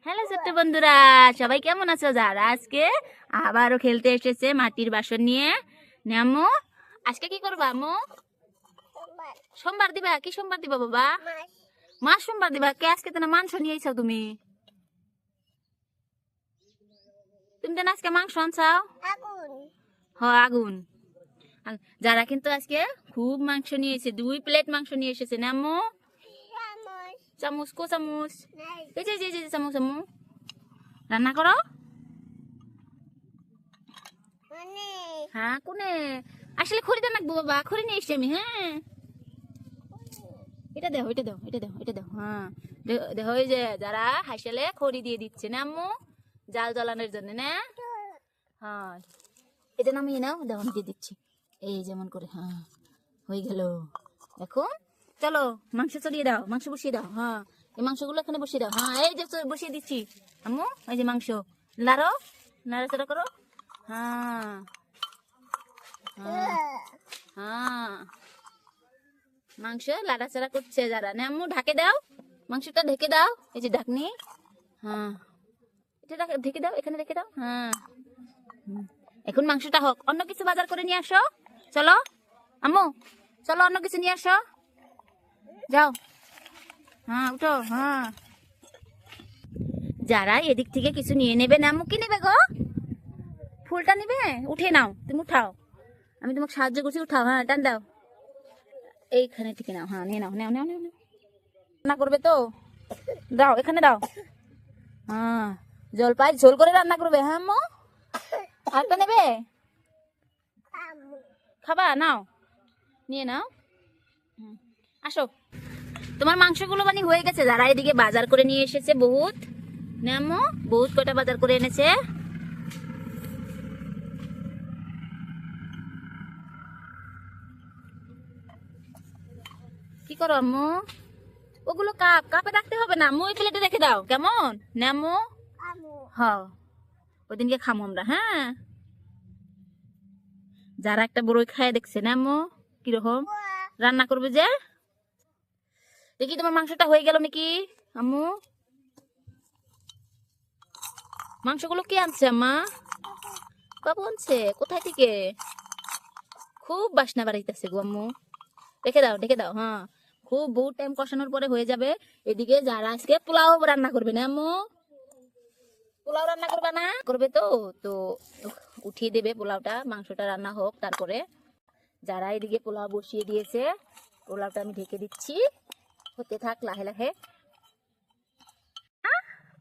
Hello ছোট্ট বন্ধুরা, সবাই কেমন আছো? যারা আজকে আবারও খেলতে এসেছে মাটির বাসন নিয়ে। আম্মু আজকে কি করবা? আম্মু সোমবার দিবা? কি সোমবার দিবা বাবা? মাছ সোমবার দিবা? কে আজকে তো না মাংস নিয়ে আইছো তুমি? তুমি তো না আজকে মাংস আনছাও? হ, আগুন। যারা কিন্তু আজকে খুব মাংস নিয়ে এসেছে, 2 প্লেট মাংস নিয়ে এসেছে না আম্মু? চামচ কো চামচ? এই যে চামচ। আম্মু রান্না করো। হ্যাঁ কোনে আসলে খড়ি দেন রাখবো বাবা, খড়ি নিয়ে এসছি আমি। হ্যাঁ এটা দাও, এটা দাও, এটা দাও, এটা দাও। হ্যাঁ দেখো, ওই যে যারা হাসলে খড়ি দিয়ে দিচ্ছে না আম্মু, জাল জ্বালানোর জন্য না। হ্যাঁ এটা নামিয়ে নাও, দেখো আমি দিয়ে দিচ্ছি এই যেমন করে। হ্যাঁ হয়ে গেল। এখন চলো মাংস চড়িয়ে দাও, মাংস বসিয়ে দাও। হ্যাঁ এই মাংসগুলো এখানে বসিয়ে দাও। হ্যাঁ এই যে বসিয়ে দিচ্ছি আম্মু, এই যে মাংস লাড়ো, নাড়াচাড়া করো। হ্যাঁ হ্যাঁ হ্যাঁ মাংস লাড়াচাড়া করছে যারা না আম্মু। ঢাকে দাও, মাংসটা ঢেকে দাও, এই যে ঢাকনি। হ্যাঁ এটা ঢেকে দাও, এখানে রেখে দাও। হ্যাঁ এখন মাংসটা হোক, অন্য কিছু বাজার করে নিয়ে আসো। চলো আম্মু, চলো অন্য কিছু নিয়ে আসো, যাও। হ্যাঁ উঠো। হ্যাঁ যারা এদিক থেকে কিছু নিয়ে নেবে না আম্মু, কি নেবে গো? ফুলটা নিবে? উঠে নাও, তুমি উঠাও, আমি তোমাকে সাহায্য করছি। উঠাও, হ্যাঁ টান দাও, এইখানে থেকে নাও। হ্যাঁ নিয়ে নাও, নাও নাও নাও। রান্না করবে তো দাও, এখানে দাও। হ্যাঁ জলপাই ঝোল করে রান্না করবে? হ্যাঁ আম্মু আরেকটা নেবে? খাবা? নাও নিয়ে নাও। আসো, তোমার মাংসগুলো মানে হয়ে গেছে। যারা এদিকে বাজার করে নিয়ে এসেছে বহুত না আম্মু, বহুত কটা বাজার করে এনেছে। কি করো আম্মু? ওগুলো কাপে রাখতে হবে না আম্মু, ওই প্লেটে রেখে দাও কেমন না আম্মু? হ্যাঁ ওদিনকে খামো আমরা। হ্যাঁ যারা একটা বড়ই খায় দেখছে না আম্মু কিরকম রান্না করবে যে। দেখি তোমার মাংসটা হয়ে গেল নাকি আম্মু? মাংসগুলো কে আনছে আম্মা? বাবু আনছে? কোথায় থেকে? খুব বাসনা বাড়াইতেছে গো আম্মু, রেখে দাও, রেখে দাও। হ্যাঁ খুব বহুত টাইম কষানোর পরে হয়ে যাবে। এদিকে যারা আজকে পোলাও রান্না করবে না আম্মু, পোলাও রান্না করবে না? করবে তো তো উঠিয়ে দেবে পোলাওটা, মাংসটা রান্না হোক তারপরে। যারা এদিকে পোলাও বসিয়ে দিয়েছে, পোলাওটা আমি ঢেকে দিচ্ছি, হতে থাক লাহে লাহে।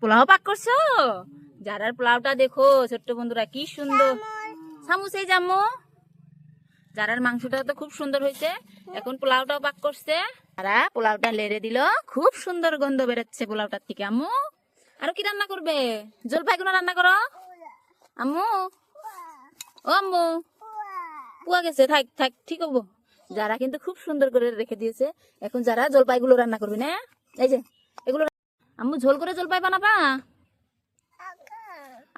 পোলাও পাক করছো? যারার পোলাওটা দেখো ছোট্ট বন্ধুরা কি সুন্দর। সামুস এই জাম্মু, যারার মাংসটা তো খুব সুন্দর হয়েছে। এখন পোলাওটাও পাক করছে, যারা পোলাওটা লেড়ে দিল, খুব সুন্দর গন্ধ বেরোচ্ছে পোলাওটার থেকে। আম্মু আরো কি রান্না করবে? জলপাই গুলো রান্না করো আম্মু। ও আম্মু পুয়া গেছে, থাক থাক ঠিক হবো। যারা কিন্তু খুব সুন্দর করে রেখে দিয়েছে। এখন যারা জলপাই গুলো রান্না করবে না, এই যে এগুলো আম্মু ঝোল করে জলপাই বানাবা?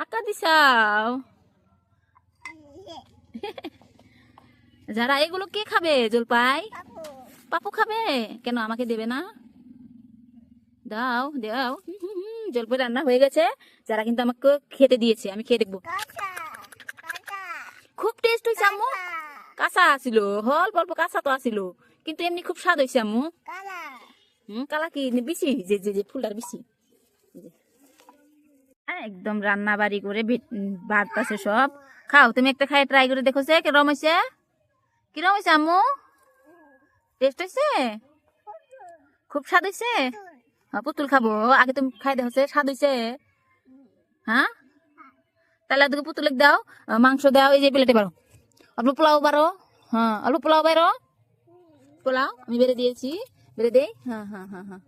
আঁকা দিছাও? যারা এগুলো কে খাবে জলপাই? পাপু খাবে? কেন আমাকে দেবে না? দাও দাও। জলপাই রান্না হয়ে গেছে, যারা কিন্তু আমাকে খেতে দিয়েছে, আমি খেয়ে দেখবো। খুব টেস্ট হয়েছে আম্মু। কাঁচা আছিল, অল্প অল্প কাঁচা তো আছিল, কিন্তু এমনি খুব স্বাদ হয়েছে আম্মু। কালা কি বিচি? যে যে যে ফুলটার বিচি। একদম রান্না বাড়ি করে বাড়তাছে সব। খাও, তুমি একটা খাই ট্রাই করে দেখো যে কিরম হয়েছে। কিরম হয়েছে আম্মু? টেস্ট হয়েছে? খুব স্বাদ হয়েছে? পুতুল খাবো? আগে তুমি খাই দেখো স্বাদ হয়েছে? হ্যাঁ তাহলে আদকে পুতুল দাও, মাংস দাও, এই যে প্লেটে বারো, অল্প পোলাও বারো। হ্যাঁ অল্প পোলাও বারো, পোলাও আমি বেড়ে দিয়েছি, বেড়ে দেই। হ্যাঁ হ্যাঁ হ্যাঁ হ্যাঁ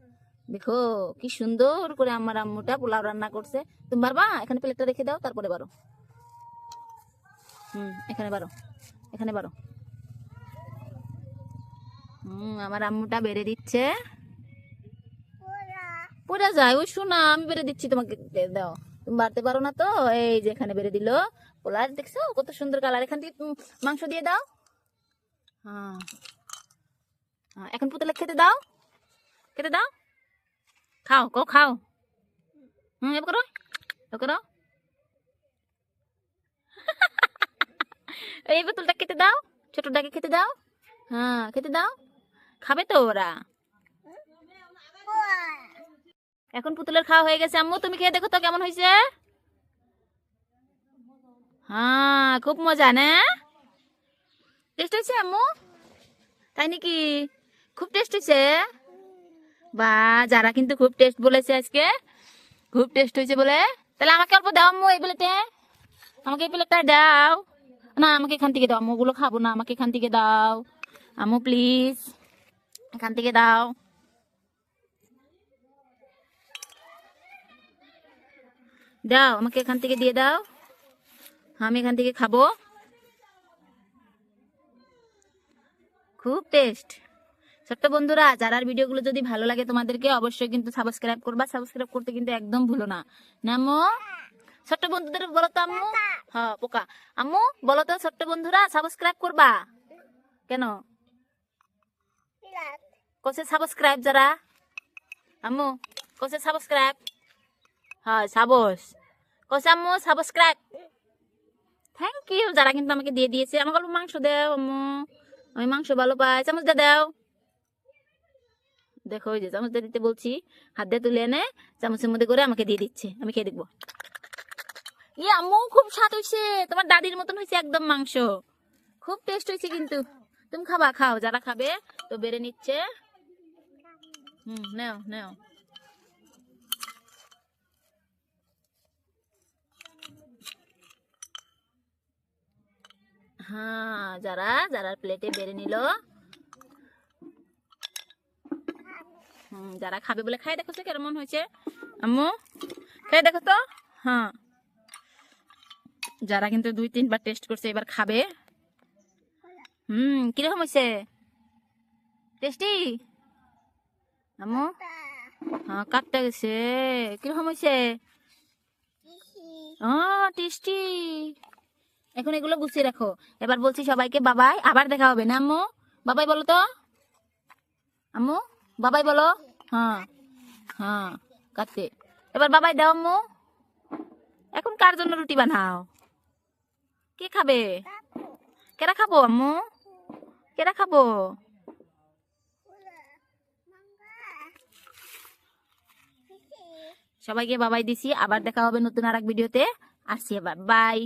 দেখো কি সুন্দর করে আমার আম্মুটা পোলাও রান্না করছে। তুমি পারবা? এখানে প্লেটটা রেখে দাও, তারপরে বারো। এখানে বারো, এখানে বারো। আমার আম্মুটা বেড়ে দিচ্ছে। পড়ে যায় ওই শোনা, আমি বেড়ে দিচ্ছি তোমাকে, দাও। তুমি বাড়তে পারো না তো, এই যে এখানে বেড়ে দিল পোলার, দেখছো কত সুন্দর কালার। এখান থেকে মাংস দিয়ে দাও। হ্যাঁ এখন পুতুলে খেতে দাও, খেতে দাও, খাও কো খাও। এবার করো, এবার করো। এই বোতলটা খেতে দাও, ছোটটাকে খেতে দাও। হ্যাঁ খেতে দাও, খাবে তো ওরা। এখন পুতুলের খাওয়া হয়ে গেছে। আম্মু তুমি খেয়ে দেখো তো কেমন হয়েছে। হ্যাঁ খুব মজা না, টেস্ট হয়েছে আম্মু? তাই নাকি? খুব টেস্ট হয়েছে। বা যারা কিন্তু খুব টেস্ট বলেছে আজকে, খুব টেস্ট হয়েছে বলে। তাহলে আমাকে অল্প দাও আম্মু, এই প্লেটে আমাকে এই প্লেটটা দাও। না আমাকে এখান থেকে দাও, আম্মু ওগুলো খাবো না, আমাকে এখান থেকে দাও আম্মু প্লিজ, এখান থেকে দাও। দাও আমাকে এখান থেকে দিয়ে দাও, আমি এখান থেকে খাবো। খুব টেস্ট। ছোট্ট বন্ধুরা, যারা ভিডিওগুলো যদি ভালো লাগে তোমাদেরকে, অবশ্যই কিন্তু সাবস্ক্রাইব করবা। সাবস্ক্রাইব করতে কিন্তু একদম ভুলো না। নামো ছোট্ট বন্ধুদের বলো তো আম্মু। হ্যাঁ পোকা। আম্মু বলো তো ছোট্ট বন্ধুরা সাবস্ক্রাইব করবা কেন? কোসে সাবস্ক্রাইব যারা, আম্মু কোসে সাবস্ক্রাইব। হ্যাঁ সাবস কোসে আম্মু সাবস্ক্রাইব। থ্যাংক ইউ যারা কিন্তু আমাকে দিয়ে দিয়েছে। আমাকে অল্প মাংস দাও আম্মু, আমি মাংস ভালো পাই। চামচটা দাও। দেখো ওই যে চামচটা দিতে বলছি, হাত দিয়ে তুলে এনে চামচের মধ্যে করে আমাকে দিয়ে দিচ্ছে, আমি খেয়ে দেখবো। ইয়ে আম্মু খুব স্বাদ হয়েছে, তোমার দাদির মতন হয়েছে একদম মাংস, খুব টেস্ট হয়েছে কিন্তু। তুমি খাবা, খাও, যারা খাবে তো বেড়ে নিচ্ছে। নাও নাও। হ্যাঁ যারা যারা প্লেটে বেড়ে নিল, যারা খাবে বলে খাই দেখো কেমন হয়েছে আম্মু, খাই দেখো তো। হ্যাঁ যারা কিন্তু 2-3 বার টেস্ট করছে এবার খাবে। কিরকম হয়েছে? টেস্টি আম্মু? হ্যাঁ কাটতে গেছে, কিরকম হয়েছে? টেস্টি। এখন এগুলো গুছিয়ে রাখো। এবার বলছি সবাইকে বাবাই, আবার দেখা হবে না আম্মু? বাবাই বলো তো আম্মু, বাবাই বলো। হ্যাঁ হ্যাঁ কাটতে। এবার বাবাই দাও আম্মু। এখন কার জন্য রুটি বানাও? কে খাবে? কেরা খাবো আম্মু? কেরা খাবো? সবাইকে বাবাই দিছি। আবার দেখা হবে নতুন আর এক ভিডিওতে। আসছি এবার, বাই।